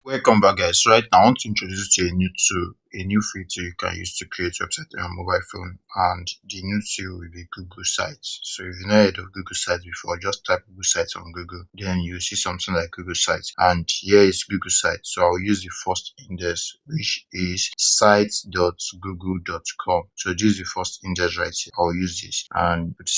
Welcome back, guys. So right now I want to introduce you to a new feature you can use to create website on your mobile phone, and the new tool will be Google Sites. So if you've not heard of Google Sites before, just type Google Sites on Google, then you'll see something like Google Sites, and here is Google Sites. So I'll use the first index, which is sites.google.com. So this is the first index right here. I'll use this, and you could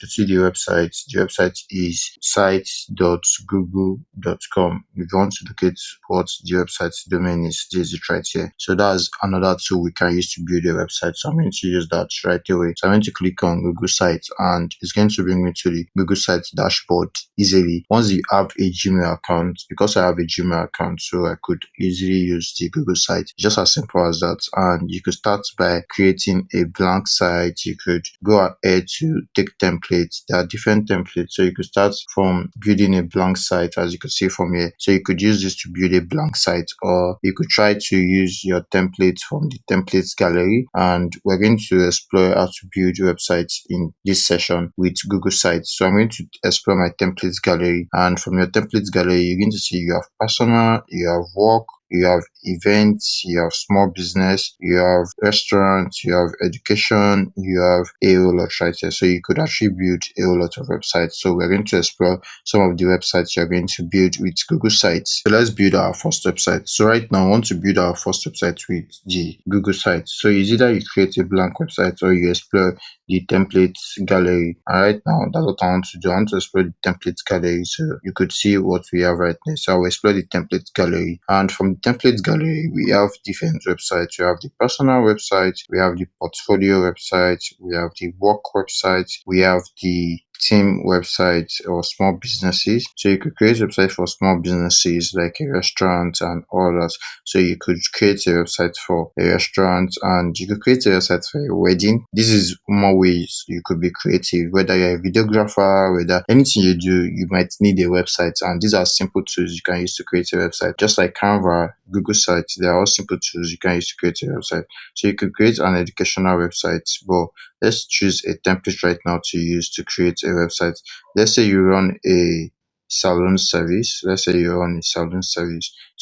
see the website. The website is sites.google.com. If you want to locate what the website's domain is, this is it right here. So that's another tool we can use to build a website. So I'm going to use that right away. So I'm going to click on Google Sites, and it's going to bring me to the Google Sites dashboard easily. Once you have a Gmail account, because I have a Gmail account, so I could easily use the Google site. Just as simple as that. And you could start by creating a blank site. You could go ahead to take templates. There are different templates. So you could start from building a blank site, as you can see from here. So you could use this to build a blank site, or you could try to use your templates from the templates gallery. And we're going to explore how to build websites in this session with Google Sites. So I'm going to explore my templates gallery, and from your templates gallery, you're going to see you have personal, you have work, you have events, you have small business, you have restaurants, you have education, you have a whole lot right here. So you could actually build a whole lot of websites. So we're going to explore some of the websites you're going to build with Google Sites. So let's build our first website. So right now I want to build our first website with the Google Sites. So it's either you create a blank website or you explore the templates gallery. And right now that's what I want to do. I want to explore the templates gallery, so you could see what we have right now. So I'll explore the templates gallery, and from the templates gallery we have different websites. We have the personal website, we have the portfolio website, we have the work website, we have the team websites or small businesses. So you could create a website for small businesses like a restaurant and all that. So you could create a website for a restaurant, and you could create a website for a wedding. This is more ways you could be creative. Whether you're a videographer, whether anything you do, you might need a website, and these are simple tools you can use to create a website. Just like Canva, Google Sites, they are all simple tools you can use to create a website. So you could create an educational website, but let's choose a template right now to use to create a website. Let's say you run a salon service. So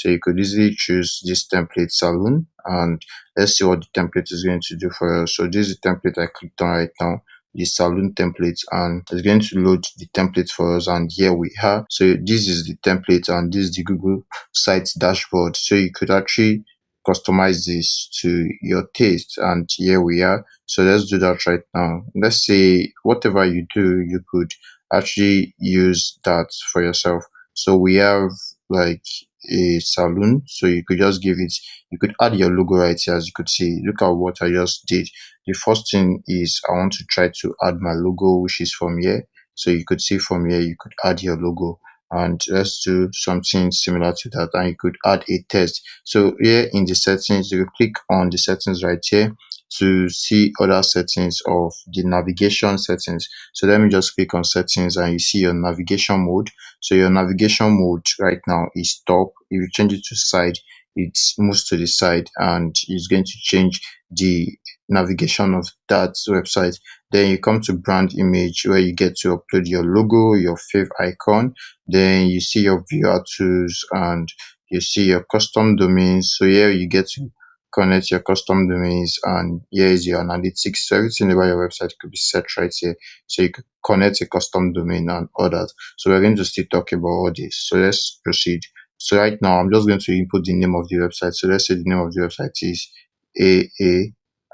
you could easily choose this template salon, and let's see what the template is going to do for us. So this is the template I clicked on right now, the salon template, and it's going to load the template for us, and here we are. So this is the template, and this is the Google Sites dashboard. So you could actually customize this to your taste, and here we are. So let's do that right now. Let's say whatever you do, you could actually use that for yourself. So we have like a saloon, so you could just give it, you could add your logo right here. As you could see, look at what I just did. The first thing is I want to try to add my logo, which is from here. So you could see from here you could add your logo, and let's do something similar to that, and you could add a text. So here in the settings, you click on the settings right here to see other settings of the navigation settings. So let me just click on settings, and you see your navigation mode. So your navigation mode right now is top. If you change it to side, it moves to the side, and it's going to change the navigation of that website. Then you come to brand image, where you get to upload your logo, your fave icon. Then you see your viewer tools, and you see your custom domains. So here you get to connect your custom domains, and here is your analytics. So everything about your website could be set right here. So you could connect a custom domain and all that. So we're going to still talk about all this. So let's proceed. So right now I'm just going to input the name of the website. So let's say the name of the website is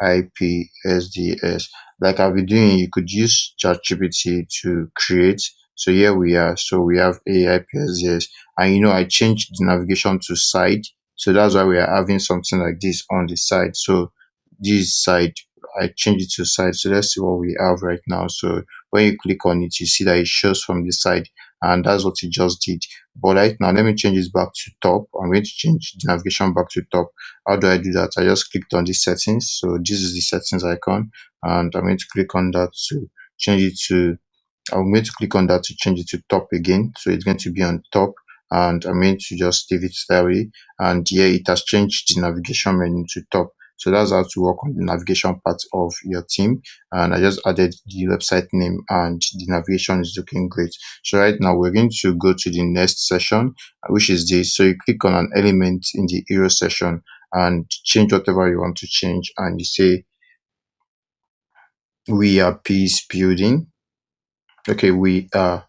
AAIPSDS. Like I've been doing, you could use ChatGPT to create. So here we are. So we have AAIPSDS, and I changed the navigation to side. So that's why we are having something like this on the side. So this side, I changed it to side. So let's see what we have right now. So when you click on it, you see that it shows from the side, and that's what it just did. But right now, let me change this back to top. I'm going to change the navigation back to top. How do I do that? I just clicked on the settings. So this is the settings icon, and I'm going to click on that to change it to, I'm going to click on that to change it to top again. So it's going to be on top, and I'm going to just leave it that way. And here it has changed the navigation menu to top. So that's how to work on the navigation part of your team. And I just added the website name and the navigation is looking great. So right now we're going to go to the next session, which is this. So you click on an element in the hero session and change whatever you want to change. And you say, we are peace building. Okay, we are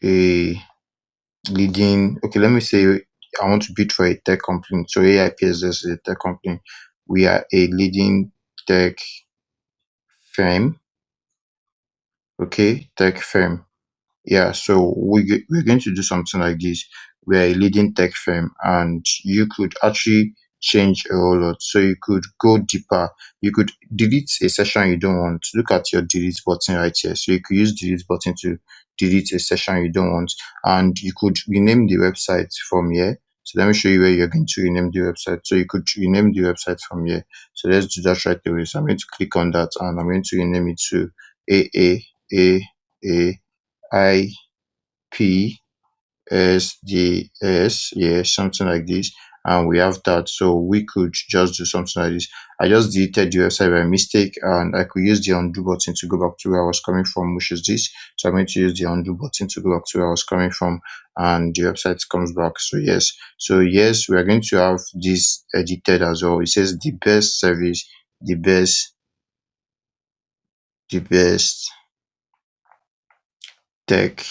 a leading, okay, let me say I want to bid for a tech company. So AIPSS is a tech company. We are a leading tech firm. Okay, tech firm. Yeah, so we're going to do something like this. We're a leading tech firm, and you could actually change a whole lot. So you could go deeper. You could delete a session you don't want. Look at your delete button right here. So you could use delete button to delete a session you don't want, and you could rename the website from here. So let me show you where you're going to rename the website. So you could rename the website from here. So let's do that right away. So I'm going to click on that, and I'm going to rename it to A I P S D S, yeah, something like this. And we have that. So we could just do something like this. I just deleted the website by mistake, and I could use the undo button to go back to where I was coming from, which is this. So I'm going to use the undo button to go back to where I was coming from, and the website comes back. So yes. So yes, we are going to have this edited as well. It says the best service, the best tech.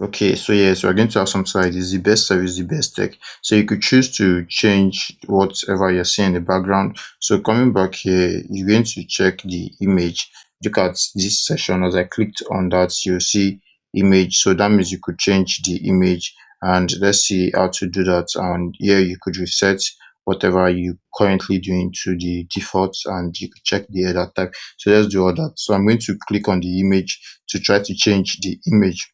Okay, so yes, we're going to have something like this, the best service, the best tech. So you could choose to change whatever you're seeing in the background. So coming back here, you're going to check the image. Look at this session. As I clicked on that, you'll see image. So that means you could change the image. And let's see how to do that. And here you could reset whatever you currently doing to the defaults, and you could check the header type. So let's do all that. So I'm going to click on the image to try to change the image.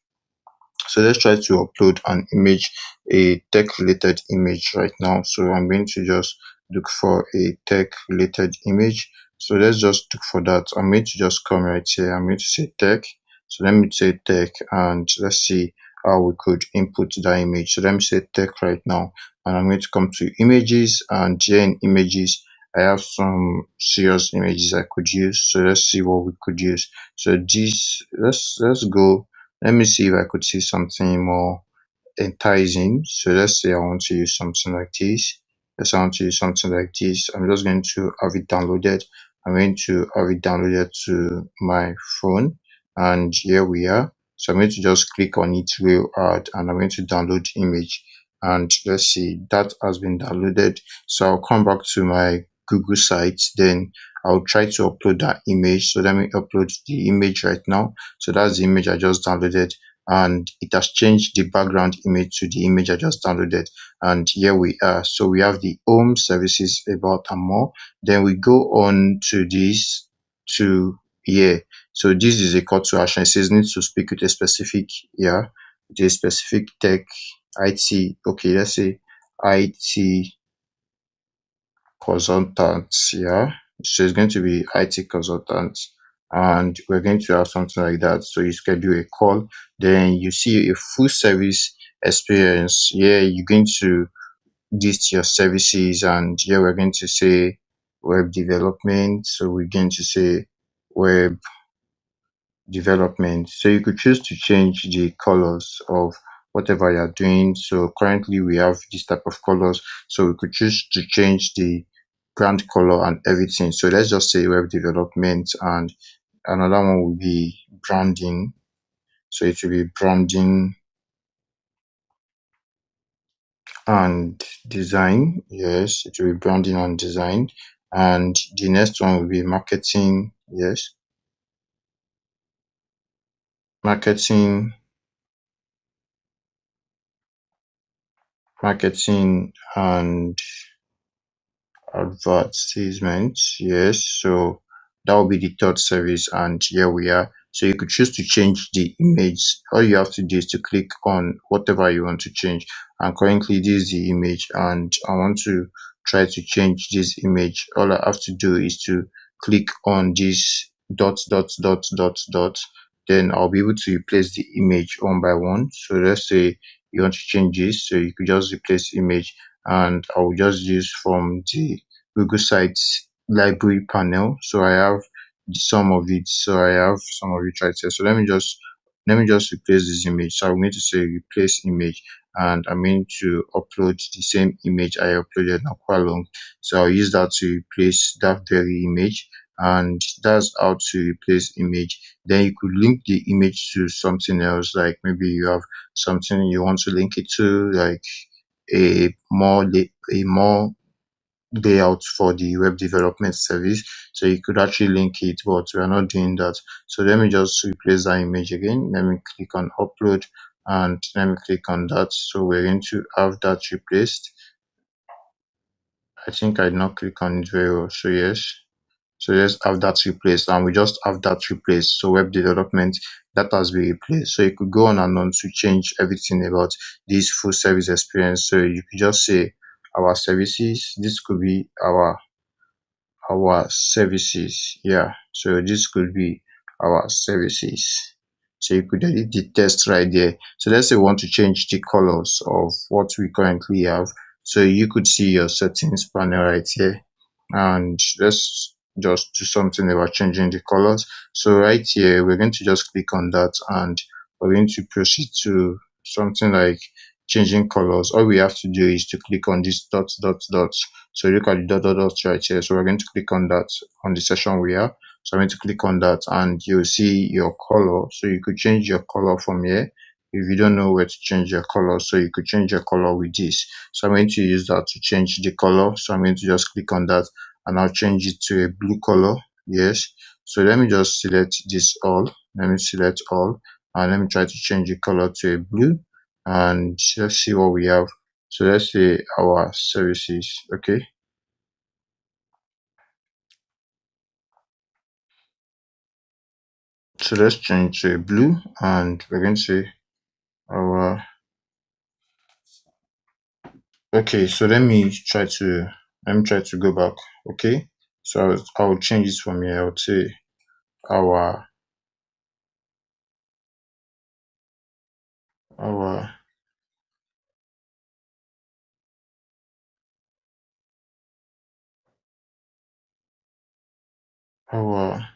So let's try to upload an image, a tech related image right now. So I'm going to just look for a tech related image. So let's just look for that. I'm going to just come right here. I'm going to say tech. So let me say tech, and let's see how we could input that image. So let me say tech right now, and I'm going to come to images, and here in images, I have some serious images I could use. So let's see what we could use. So this, let's go, let me see if I could see something more enticing. So let's say I want to use something like this. Let's say I want to use something like this. I'm just going to have it downloaded. I'm going to have it downloaded to my phone. And here we are. So I'm going to just click on it real hard, and I'm going to download the image. And let's see, that has been downloaded. So I'll come back to my Google site. Then I'll try to upload that image. So let me upload the image right now. So that's the image I just downloaded, and it has changed the background image to the image I just downloaded. And here we are. So we have the home, services, about, and more. Then we go on to this, to here. So this is a call to action. It says need to speak with a specific, yeah, with a specific tech, IT. Okay, let's say IT consultants, yeah. So it's going to be IT consultants, and we're going to have something like that. So you schedule a call, then you see a full service experience. Yeah, you're going to list your services, and here we're going to say web development. So we're going to say web development. So you could choose to change the colors of whatever you're doing. So currently we have this type of colors. So we could choose to change the brand color and everything. So let's just say web development, and another one will be branding. So it will be branding and design. Yes, it will be branding and design. And the next one will be marketing. Yes, marketing, marketing and advertisements. Yes, so that will be the third service, and here we are. So you could choose to change the image. All you have to do is to click on whatever you want to change. And currently this is the image, and I want to try to change this image. All I have to do is to click on this dot. Then I'll be able to replace the image one by one. So let's say you want to change this, so you could just replace image, and I will just use from the Google Sites library panel. So I have some of it. So I have some of it right here. So let me just replace this image. So I'm going to say replace image, and I'm going to upload the same image I uploaded not quite long. So I'll use that to replace that very image, and that's how to replace image. Then you could link the image to something else, like maybe you have something you want to link it to, like a more layout for the web development service. So you could actually link it, but we are not doing that. So let me just replace that image again. Let me click on upload, and let me click on that. So we're going to have that replaced. I think I did not click on it very well. So yes. So let's have that replaced, and we just have that replaced. So web development, that has been replaced. So you could go on to change everything about this full service experience. So you could just say our services. This could be our services. Yeah, so this could be our services. So you could edit the text right there. So let's say we want to change the colors of what we currently have. So you could see your settings panel right here, and let's just do something about changing the colors. So right here, we're going to just click on that, and we're going to proceed to something like changing colors. All we have to do is to click on this dot. So look at the dots right here. So we're going to click on that on the session we are. So I'm going to click on that, and you'll see your color. So you could change your color from here. If you don't know where to change your color, so you could change your color with this. So I'm going to use that to change the color. So I'm going to just click on that, and I'll change it to a blue color. Yes. So let me just select this all. Let me select all, and let me try to change the color to a blue, and let's see what we have. So let's say our services. Okay. So let's change to blue, and we're going to say our. Okay, so let me try to go back. Okay, so I'll change this from here. I'll say our our our.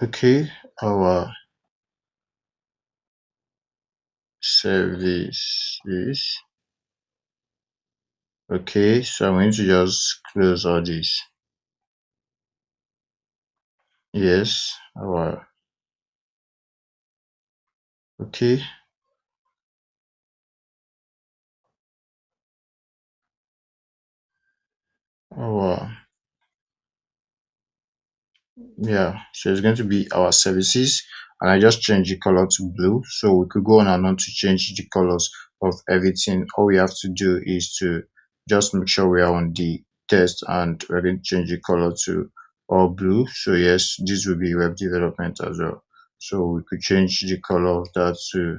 Okay, our services. Okay, so I'm going to just close all this. Yes, our. Okay, our. Yeah, so it's going to be our services, and I just changed the color to blue. So we could go on to change the colors of everything. All we have to do is to just make sure we are on the test, and we're going to change the color to all blue. So yes, this will be web development as well. So we could change the color of that to.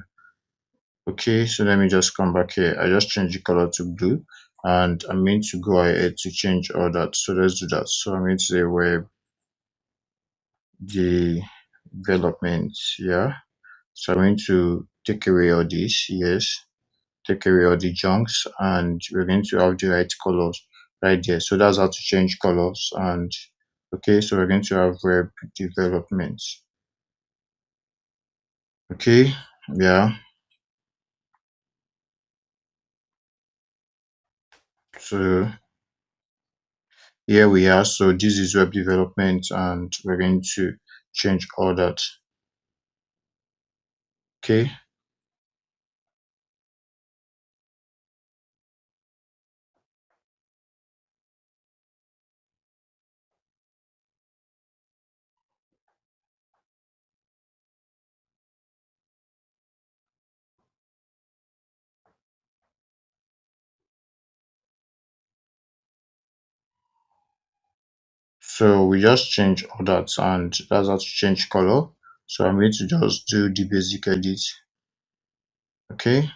Okay, so let me just come back here. I just changed the color to blue, and I'm going to go ahead to change all that. So let's do that. So I'm going to say web development. Yeah. So I'm going to take away all this. Yes. Take away all the junks, and we're going to have the right colors right there. So that's how to change colors. And okay, so we're going to have web development. Okay. Yeah. So here we are. So this is web development, and we're going to change all that. Okay. So we just change all that, and that's how to change color. So I'm going to just do the basic edit. Okay.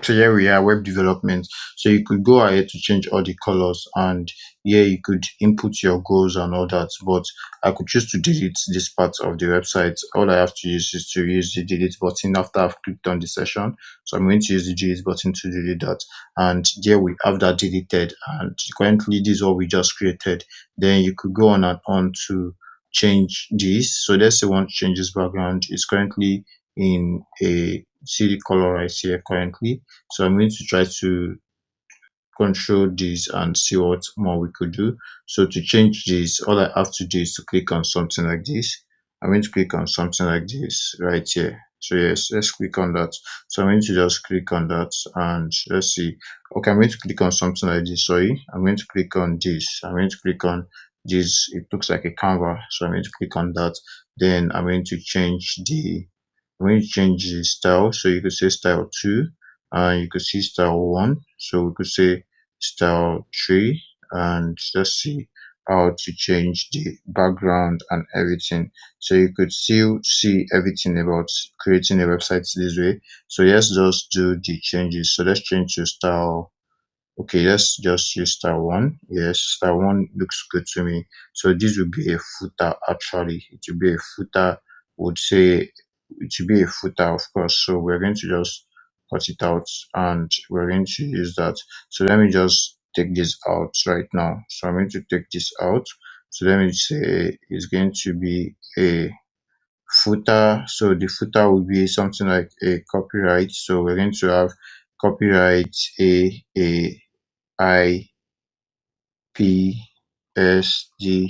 So here we are, web development. So you could go ahead to change all the colors, and here you could input your goals and all that. But I could choose to delete this part of the website. All I have to use is to use the delete button after I've clicked on the session. So I'm going to use the delete button to delete that. And there we have that deleted. And currently this is what we just created. Then you could go on and on to change this. So let's say we want to change this background. It's currently in a city color right here currently. So I'm going to try to control this and see what more we could do. So to change this, all I have to do is to click on something like this. I'm going to click on something like this right here. So yes, let's click on that. So I'm going to just click on that and let's see. Okay, I'm going to click on something like this. Sorry, I'm going to click on this. I'm going to click on this. It looks like a camera. So I'm going to click on that. Then I'm going to change the style. So you could say style 2 and you could see style 1. So we could say style 3, and let's see how to change the background and everything. So you could still see everything about creating a website this way. So let's just do the changes. So let's change to style. Okay, let's just use star one. Yes, star one looks good to me. So this will be a footer actually. It will be a footer, would say it will be a footer, of course. So we're going to just cut it out and we're going to use that. So let me just take this out right now. So I'm going to take this out. So let me say it's going to be a footer. So the footer will be something like a copyright. So we're going to have copyright a I PSGS.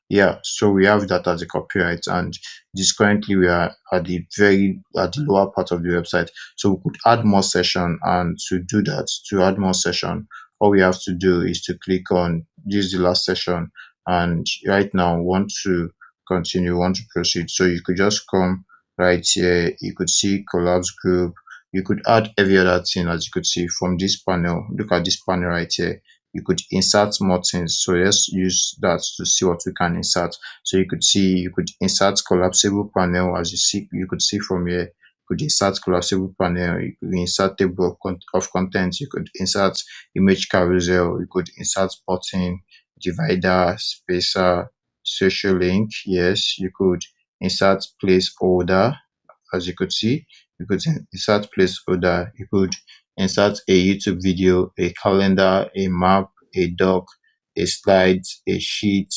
Yeah, so we have that as a copyright, and this currently we are at the lower part of the website. So we could add more session, and to do that, to add more session, all we have to do is to click on this is the last session, and right now we want to continue, want to proceed. So you could just come right here. You could see collapse group. You could add every other thing as you could see from this panel. Look at this panel right here. You could insert more things. So let's use that to see what we can insert. So you could see you could insert collapsible panel as you see you could see from here. You could insert collapsible panel, you could insert table of contents, you could insert image carousel, you could insert button, divider, spacer, social link. Yes, you could insert placeholder as you could see. You could insert placeholder, you could insert a YouTube video, a calendar, a map, a doc, a slide, a sheet.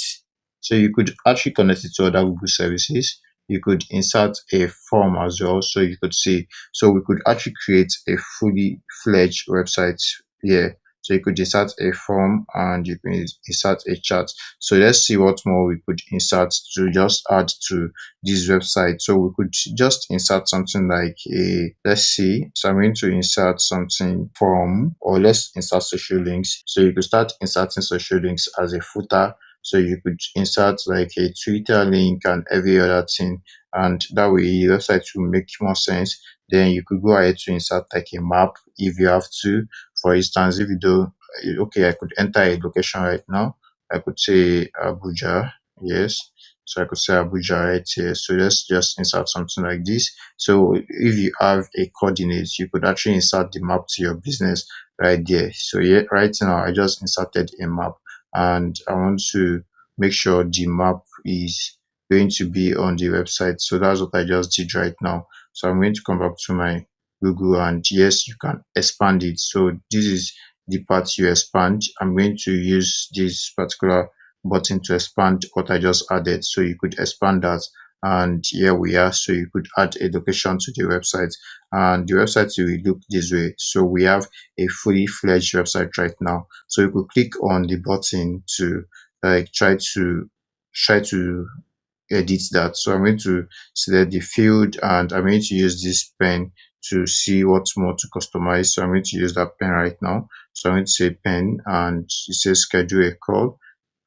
So you could actually connect it to other Google services. You could insert a form as well. So you could see, so we could actually create a fully fledged website here. So you could insert a form and you can insert a chat. So let's see what more we could insert to just add to this website. So we could just insert something like a, let's see. So I'm going to insert something from, or let's insert social links. So you could start inserting social links as a footer. So you could insert like a Twitter link and every other thing. And that way your website will make more sense. Then you could go ahead to insert like a map if you have to. For instance, if you do, okay, I could enter a location right now. I could say Abuja. Yes, so I could say Abuja right here. So let's just insert something like this. So if you have a coordinates, you could actually insert the map to your business right there. So yeah, right now I just inserted a map and I want to make sure the map is going to be on the website. So that's what I just did right now. So I'm going to come back to my Google and yes, you can expand it. So this is the part you expand. I'm going to use this particular button to expand what I just added. So you could expand that. And here we are. So you could add a location to the website and the website will look this way. So we have a fully fledged website right now. So you could click on the button to like try to edit that. So I'm going to select the field and I'm going to use this pen to see what's more to customize. So I'm going to use that pen right now. So I'm going to say pen and it says schedule a call.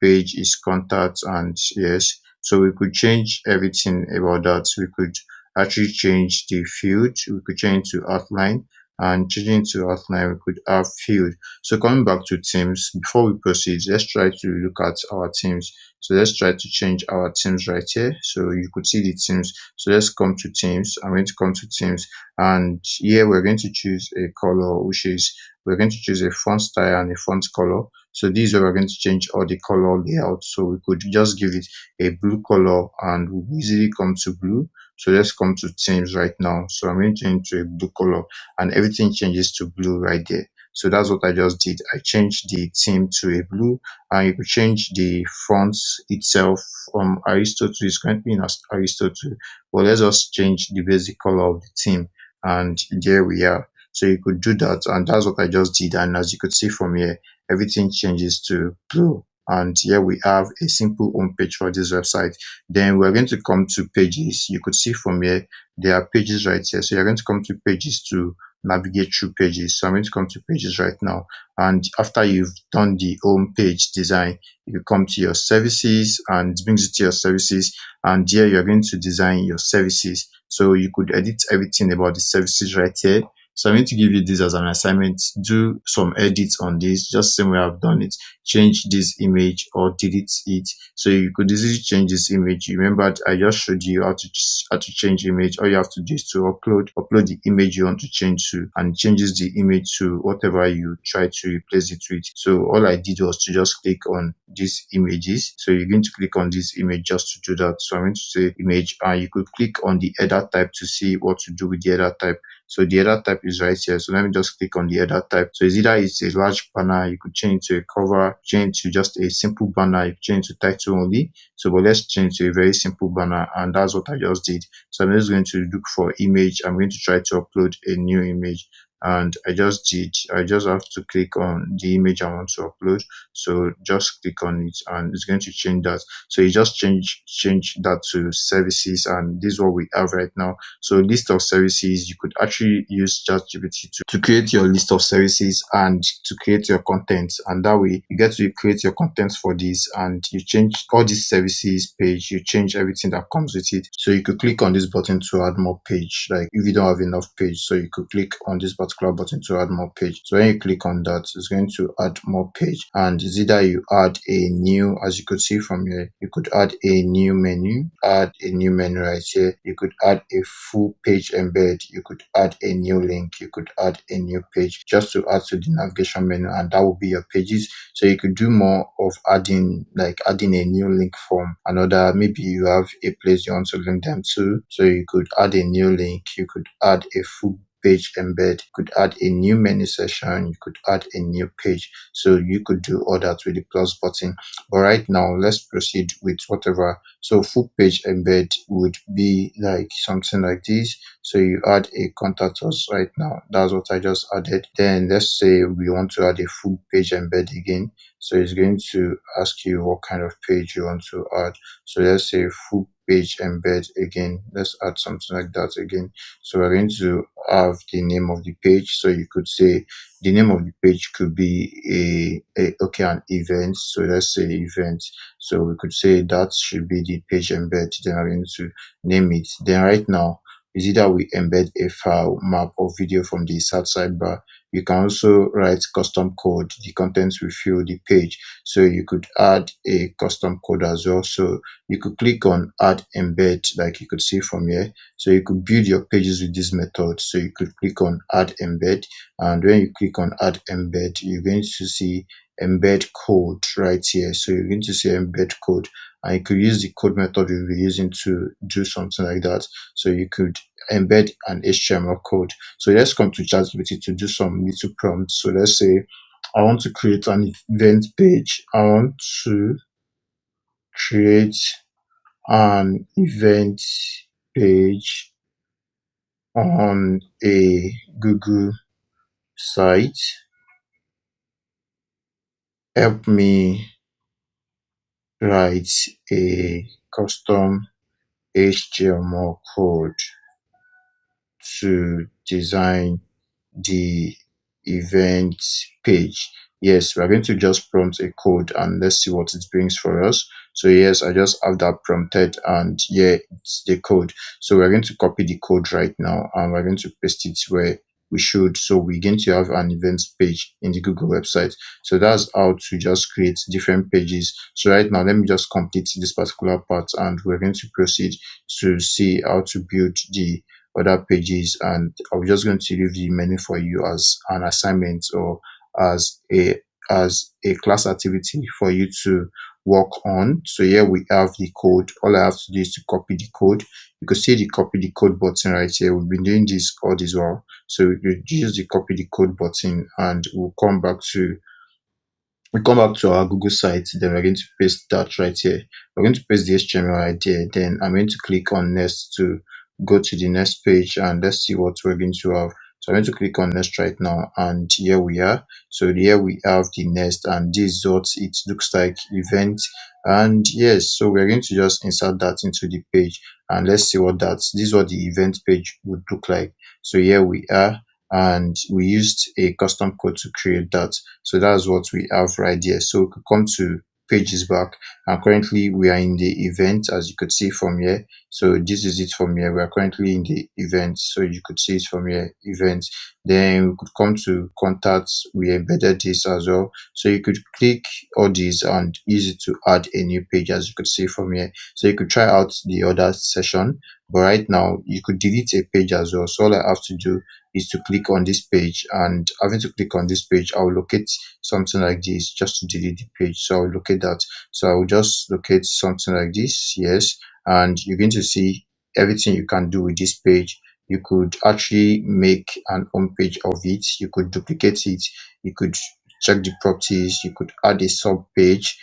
Page is contact and yes. So we could change everything about that. We could actually change the field. We could change to outline and changing to outline, we could have field. So coming back to teams, before we proceed, let's try to look at our teams. So let's try to change our themes right here. So you could see the themes. So let's come to themes. I'm going to come to themes, and here we're going to choose a color, which is we're going to choose a font style and a font color. So these are we're going to change all the color layout. So we could just give it a blue color, and we easily come to blue. So let's come to themes right now. So I'm going to change to a blue color, and everything changes to blue right there. So that's what I just did. I changed the theme to a blue, and you could change the font itself from Aristotle. It's currently in Aristotle, but let's just change the basic color of the theme, and there we are. So you could do that, and that's what I just did. And as you could see from here, everything changes to blue. And here we have a simple home page for this website. Then we're going to come to pages. You could see from here, there are pages right here. So you're going to come to pages to navigate through pages. So I'm going to come to pages right now. And after you've done the home page design, you come to your services, and it brings you to your services. And here you're going to design your services. So you could edit everything about the services right here. So I'm going to give you this as an assignment. Do some edits on this, just same way I've done it. Change this image or delete it. So you could easily change this image. You remember I just showed you how to change image. All you have to do is to upload the image you want to change to, and changes the image to whatever you try to replace it with. So all I did was to just click on these images. So you're going to click on this image just to do that. So I'm going to say image, and you could click on the header type to see what to do with the header type. So the header type is right here. So let me just click on the header type. So it's a large banner. You could change to a cover, change to just a simple banner. You could change to title only. So but let's change to a very simple banner, and that's what I just did. So I'm just going to look for image. I'm going to try to upload a new image, and I just have to click on the image I want to upload. So just click on it, and it's going to change that. So you just change that to services, and this is what we have right now. So list of services, you could actually use ChatGPT to create your list of services and to create your content. And that way you get to create your content for this, and you change all these services page, you change everything that comes with it. So you could click on this button to add more page. Like if you don't have enough page, so you could click on this particular button to add more page. So when you click on that, it's going to add more page, and it's either you add a new, as you could see from here, you could add a new menu, right here. You could add a full page embed. You could add a new link. You could add a new page just to add to the navigation menu, and that will be your pages. So you could do more of adding, like adding a new link from another. Maybe you have a place you want to link them to, so you could add a new link. You could add a full page embed. You could add a new menu session. You could add a new page. So you could do all that with the plus button. But right now, let's proceed with whatever. So full page embed would be like something like this. So you add a contact us right now. That's what I just added. Then let's say we want to add a full page embed again. So it's going to ask you what kind of page you want to add. So let's say full page embed again. Let's add something like that again. So we're going to have the name of the page. So you could say the name of the page could be an event. So let's say event. So we could say that should be the page embed. Then I'm going to name it. Then right now is either we embed a file, map, or video from the search sidebar. You can also write custom code. The contents will fill the page. So you could add a custom code as well. So you could click on add embed, like you could see from here. So you could build your pages with this method. So you could click on add embed, and when you click on add embed, you're going to see embed code right here. So you're going to see embed code, and you could use the code method you'll be using to do something like that. So you could embed an HTML code. So let's come to ChatGPT to do some little prompts. So let's say I want to create an event page. I want to create an event page on a Google site. Help me write a custom HTML code to design the event page. Yes, we're going to just prompt a code, and let's see what it brings for us. So yes, I just have that prompted, and yeah, it's the code. So we're going to copy the code right now, and we're going to paste it where we should. So we're going to have an events page in the Google website. So that's how to just create different pages. So right now, let me just complete this particular part, and we're going to proceed to see how to build the other pages. And I'm just going to leave the menu for you as an assignment, or as a class activity for you to work on. So here we have the code. All I have to do is to copy the code. You can see the copy the code button right here. We've been doing this all this while. So we use the copy the code button, and we come back to our Google site, then we're going to paste that right here. We're going to paste the HTML right there. Then I'm going to click on next to go to the next page, and let's see what we're going to have. So I'm going to click on next right now, and here we are. So here we have the next, and this is what it looks like, event. And yes, so we're going to just insert that into the page, and let's see what this is what the event page would look like. So here we are, and we used a custom code to create that. So that's what we have right there. So we could come to pages back, and currently we are in the event, as you could see from here. So this is it from here. We are currently in the event, so you could see it from here, event. Then we could come to contacts. We embedded this as well, so you could click all these and use it to add a new page, as you could see from here. So you could try out the other session, but right now you could delete a page as well. So all I have to do is to click on this page, and having to click on this page, I'll locate something like this just to delete the page. So I'll locate that. So I will just locate something like this. Yes. And you're going to see everything you can do with this page. You could actually make an home page of it. You could duplicate it. You could check the properties. You could add a sub page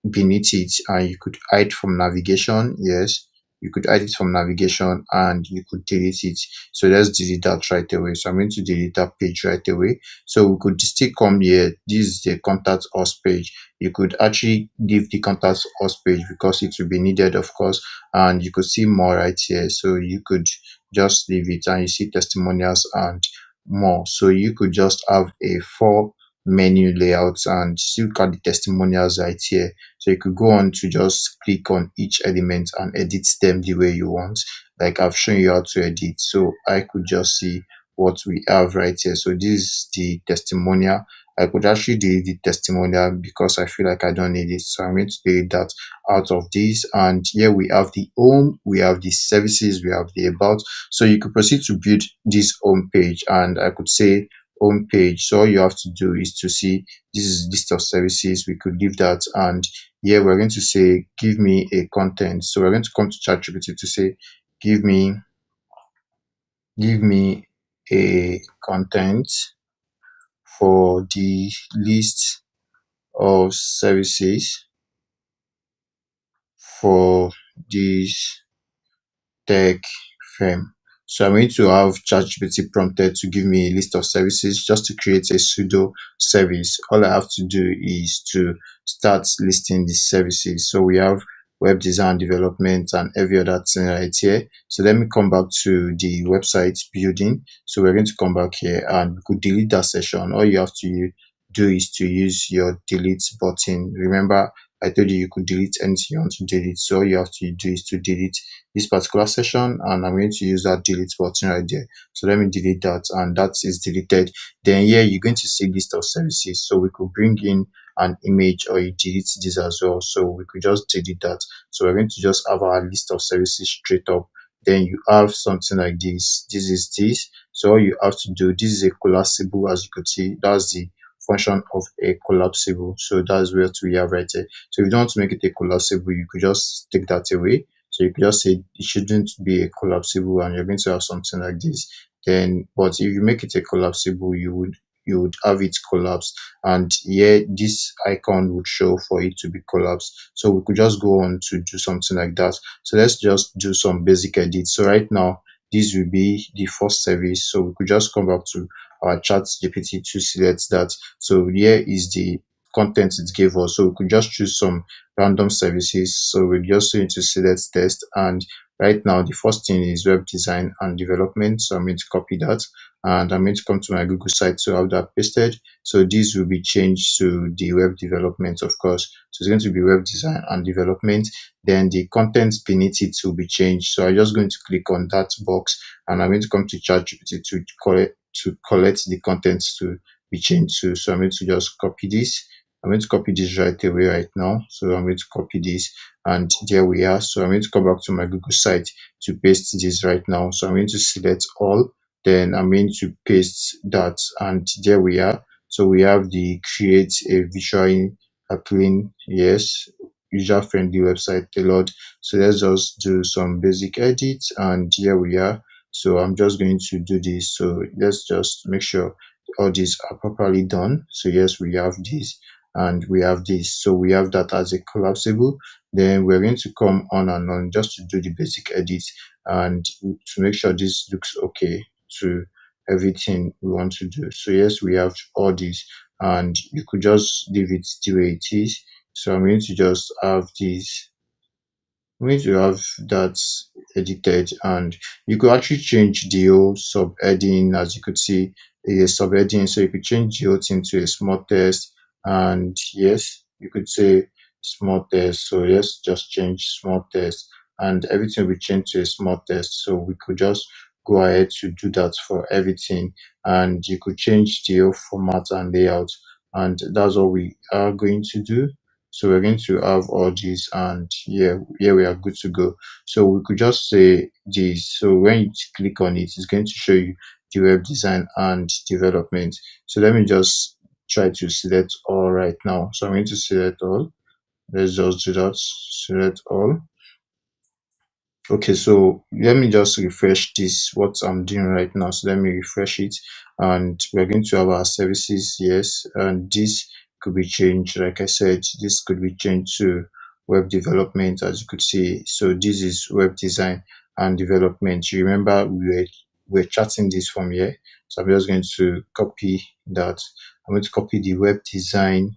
beneath it, and you could hide from navigation. Yes, you could hide it from navigation, and you could delete it. So let's delete that right away. So I'm going to delete that page right away. So we could still come here. This is the contact us page. You could actually leave the contact us page because it will be needed, of course, and you could see more right here. So you could just leave it, and you see testimonials and more. So you could just have a four menu layouts, and still look at the testimonials right here. So you could go on to just click on each element and edit them the way you want, like I've shown you how to edit. So I could just see what we have right here. So this is the testimonial. I could actually delete the testimonial because I feel like I don't need it. So I'm going to delete that out of this. And here we have the home, we have the services, we have the about. So you could proceed to build this home page, and I could say home page. So all you have to do is to see this is list of services. We could leave that, and here we're going to say give me a content. So we're going to come to ChatGPT to say give me a content for the list of services for this tech firm. So I'm going to have ChatGPT prompted to give me a list of services just to create a pseudo service. All I have to do is to start listing the services. So we have web design development and every other thing right here. So let me come back to the website building. So we're going to come back here, and we could delete that session. All you have to do is to use your delete button. Remember, I told you you could delete anything you want to delete. So all you have to do is to delete this particular session, and I'm going to use that delete button right there. So let me delete that, and that is deleted. Then here you're going to see list of services. So we could bring in an image, or you delete this as well. So we could just delete that. So we're going to just have our list of services straight up. Then you have something like this. This is this. So all you have to do, this is a collapsible, as you could see. That's the function of a collapsible. So that's what we have right there. So if you don't want to make it a collapsible, you could just take that away. So you could just say it shouldn't be a collapsible, and you're going to have something like this. Then, but if you make it a collapsible, you would have it collapse, and here this icon would show for it to be collapsed. So we could just go on to do something like that. So let's just do some basic edits. So right now, this will be the first service. So we could just come back to our chat GPT to select that. So here is the content it gave us. So we could just choose some random services. So we just need to select test, and right now the first thing is web design and development. So I'm going to copy that, and I'm going to come to my Google site to have that pasted. So this will be changed to the web development, of course. So it's going to be web design and development. Then the content beneath it will be changed. So I'm just going to click on that box, and I'm going to come to ChatGPT to to collect the contents to be changed to. So I'm going to just copy this. I'm going to copy this right away right now. So I'm going to copy this, and there we are. So I'm going to come back to my Google site to paste this right now. So I'm going to select all, then I'm going to paste that, and there we are. So we have the create a visual appealing, yes, user friendly website tailored. So let's just do some basic edits, and here we are. So I'm just going to do this. So let's just make sure all these are properly done. So yes, we have this and we have this. So we have that as a collapsible. Then we're going to come on and on just to do the basic edits and to make sure this looks okay to everything we want to do. So yes, we have all these, and you could just leave it the way it is. So I'm going to just have this, I'm going to have that edited, and you could actually change the whole subheading. As you could see, a subheading, so you could change the whole thing to a small test, and yes, you could say small test. So yes, just change small test, and everything will be changed to a small test. So we could just go ahead to do that for everything, and you could change the whole format and layout, and that's what we are going to do. So we're going to have all these, and here we are good to go. So we could just say this. So when you click on it, it's going to show you the web design and development. So let me just try to select all right now. So I'm going to select all. Let's just do that. Select all. Okay, so let me just refresh this, what I'm doing right now. So let me refresh it, and we're going to have our services, yes, and this could be changed. Like I said, this could be changed to web development, as you could see. So this is web design and development. You remember we were chatting this from here. So I'm just going to copy that. I'm going to copy the web design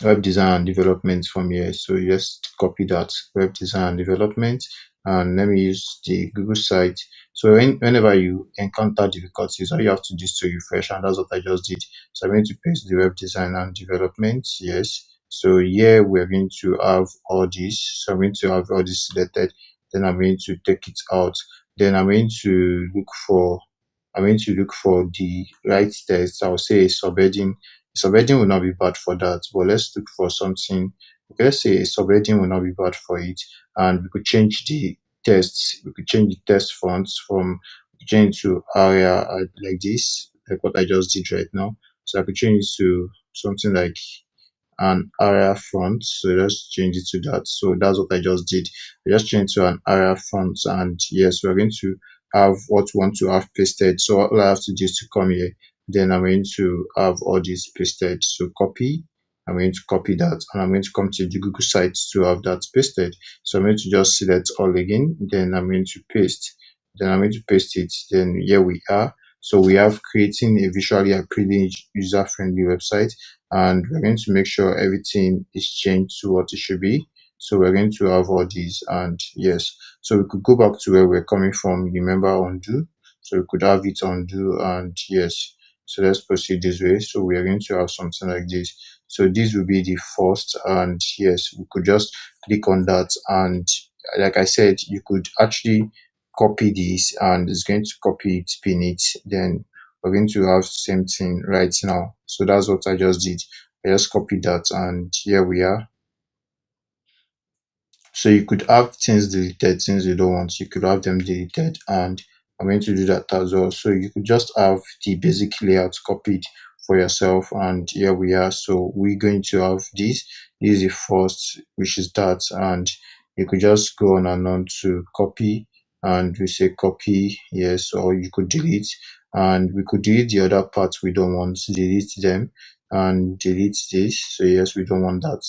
and development from here. So just copy that web design and development, and let me use the Google site. So whenever you encounter difficulties, all you have to do is to refresh, and that's what I just did. So I'm going to paste the web design and development. Yes. So here we're going to have all this. So I'm going to have all this selected. Then I'm going to take it out. Then I'm going to look for the right text. I'll say subheading. Subheading will not be bad for that, but let's look for something. Okay, let's say subheading will not be bad for it, and we could change the text. We could change the text fonts from change to area like this, like what I just did right now. So I could change it to something like an area font. So let's change it to that. So that's what I just did. I just changed to an area font, and yes, we're going to have what we want to have pasted. So all I have to do is to come here. Then I'm going to have all this pasted. So copy. I'm going to copy that, and I'm going to come to the Google site to have that pasted. So I'm going to just select all again. Then I'm going to paste. Then I'm going to paste it. Then here we are. So we have creating a visually appealing, user-friendly website, and we're going to make sure everything is changed to what it should be. So we're going to have all these, and yes, so we could go back to where we're coming from. Remember undo, so we could have it undo, and yes, so let's proceed this way. So we are going to have something like this. So this will be the first, and yes, we could just click on that, and like I said, you could actually copy this, and it's going to copy it, pin it, then we're going to have same thing right now. So that's what I just did. I just copied that, and here we are. So you could have things deleted, things you don't want. You could have them deleted, and I'm going to do that as well. So you could just have the basic layout copied for yourself, and here we are. So we're going to have this. This is the first, which is that, and you could just go on and on to copy, and we say copy, yes, or you could delete, and we could delete the other parts we don't want. Delete them and delete this. So yes, we don't want that.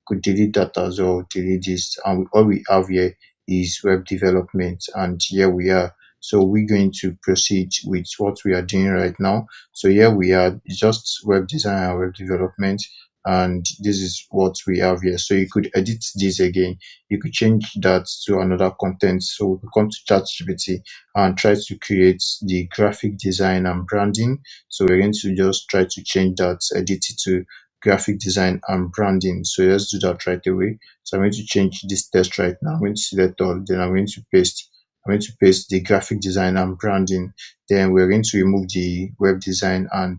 Could delete that as well, delete this, and all we have here is web development, and here we are. So we're going to proceed with what we are doing right now. So here we are, it's just web design and web development, and this is what we have here. So you could edit this again, you could change that to another content. So we could come to ChatGPT and try to create the graphic design and branding. So we're going to just try to change that, edit it to graphic design and branding. So let's do that right away. So I'm going to change this text right now. I'm going to select all, then I'm going to paste, I'm going to paste the graphic design and branding. Then we're going to remove the web design and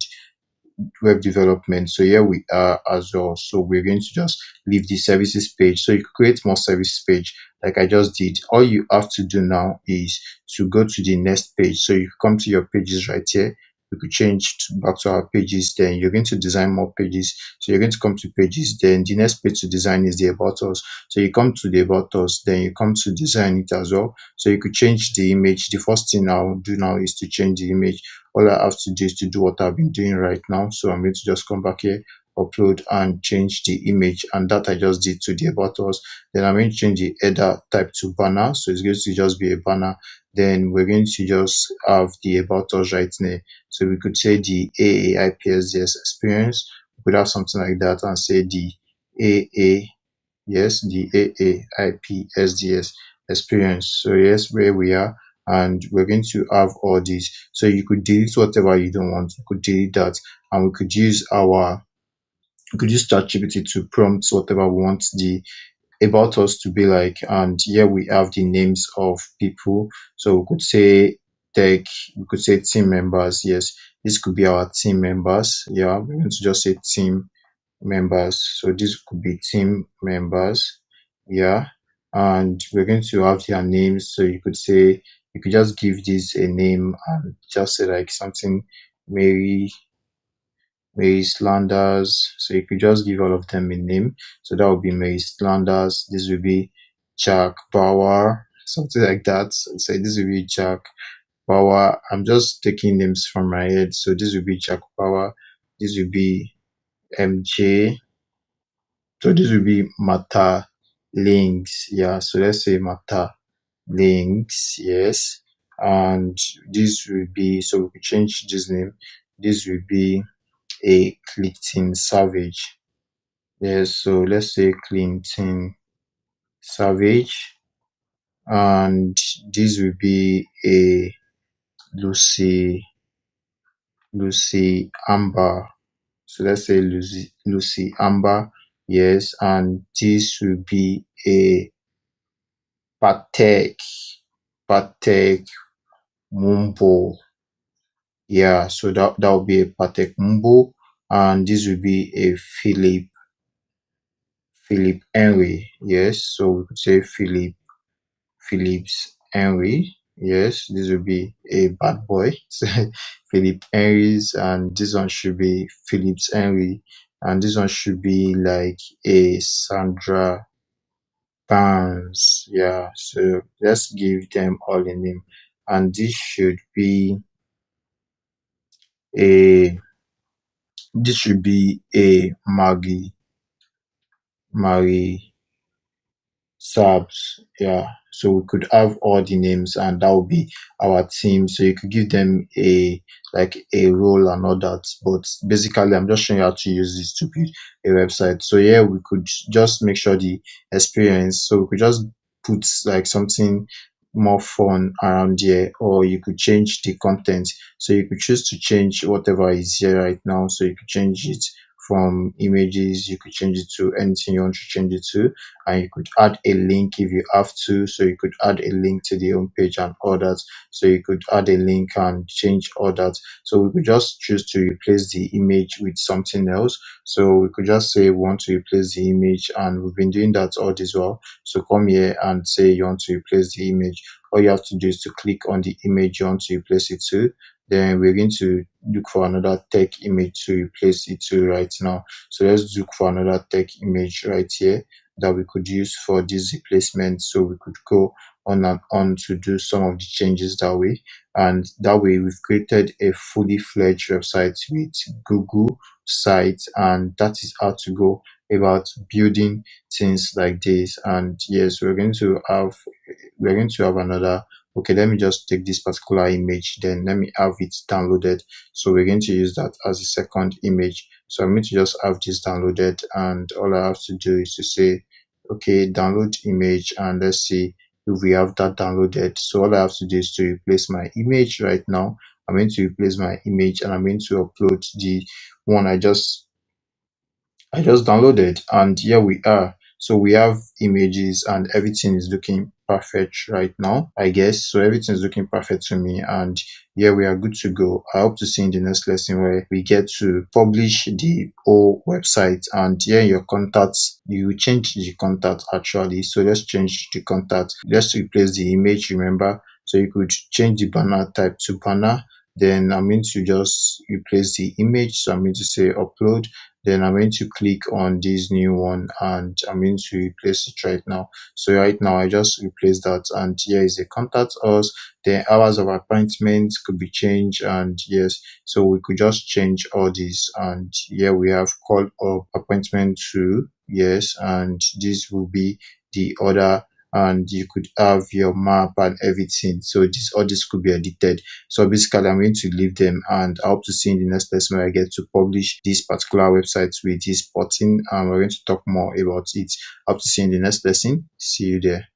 web development. So here we are as well. So we're going to just leave the services page. So you create more services page like I just did. All you have to do now is to go to the next page. So you come to your pages right here. We could change back to our pages. Then you're going to design more pages. So you're going to come to pages. Then the next page to design is the about us. So you come to the about us. Then you come to design it as well. So you could change the image. The first thing I'll do now is to change the image. All I have to do is to do what I've been doing right now. So I'm going to just come back here, upload and change the image, and that I just did to the about us. Then I'm going to change the header type to banner. So it's going to just be a banner. Then we're going to just have the about us right there. So we could say the AAIPSDS experience. We could have something like that and say the AA, yes, the AAIPSDS experience. So yes, where we are, and we're going to have all these. So you could delete whatever you don't want. You could delete that, and we could use ChatGPT to prompt whatever we want the about us to be like. And here we have the names of people. So we could say tech, we could say team members. Yes, this could be our team members. Yeah, we're going to just say team members. So this could be team members. Yeah. And we're going to have their names. So you could say, you could just give this a name and just say like something Mary, Mary Slanders. So you could just give all of them a name. So that would be Mary Slanders. This would be Jack Bauer, something like that. So this would be Jack Bauer. I'm just taking names from my head. So this would be Jack Bauer. This would be MJ. So this will be Mata links. Yeah. So let's say Mata links. Yes. And this will be, so we could change this name. This will be a Clinton Savage. Yes. So let's say Clinton Savage. And this will be a Lucy Amber. So let's say Lucy Amber. Yes. And this will be a Patek, Patek Mumbo. Yeah, so that will be a Patek Mumbo, and this will be a Philip Henry. Yes, so we could say Phillips Henry. Yes, this will be a bad boy. So Philip Henry's, and this one should be Phillips Henry, and this one should be like a Sandra Barnes. Yeah, so let's give them all a name, and a this should be a Maggie Subs. Yeah. So we could have all the names and that would be our team. So you could give them a like a role and all that. But basically I'm just showing you how to use this to build a website. So yeah, we could just make sure the experience. So we could just put like something more fun around here, or you could change the content. So you could choose to change whatever is here right now. So you could change it from images, you could change it to anything you want to change it to, and you could add a link if you have to. So you could add a link to the home page and all that. So you could add a link and change all that. So we could just choose to replace the image with something else. So we could just say we want to replace the image, and we've been doing that all this while. So come here and say you want to replace the image. All you have to do is to click on the image you want to replace it to. Then we're going to look for another tech image to replace it to right now. So let's look for another tech image right here that we could use for this replacement. So we could go on and on to do some of the changes that way. And that way we've created a fully fledged website with Google sites, and that is how to go about building things like this. And yes, we're going to have another. Okay, let me just take this particular image, then let me have it downloaded. So we're going to use that as a second image. So I'm going to just have this downloaded, and all I have to do is to say, okay, download image, and let's see if we have that downloaded. So all I have to do is to replace my image right now. I'm going to replace my image, and I'm going to upload the one I just downloaded, and here we are. So we have images and everything is looking perfect right now, I guess. So everything is looking perfect to me, and yeah, we are good to go. I hope to see in the next lesson where we get to publish the whole website. And yeah, your contacts, you change the contact actually. So let's change the contact. Let's replace the image, remember. So you could change the banner type to banner. Then I'm going to just replace the image. So I'm going to say upload. Then I'm going to click on this new one and I'm going to replace it right now. So right now I just replace that, and here is a contact us. The hours of appointment could be changed, and yes, so we could just change all this. And here we have call of appointment to, yes, and this will be the order, and you could have your map and everything. So this, all this could be edited. So basically I'm going to leave them, and I hope to see in the next lesson where I get to publish this particular website with this button, and we're going to talk more about it. I hope to see you in the next lesson. See you there.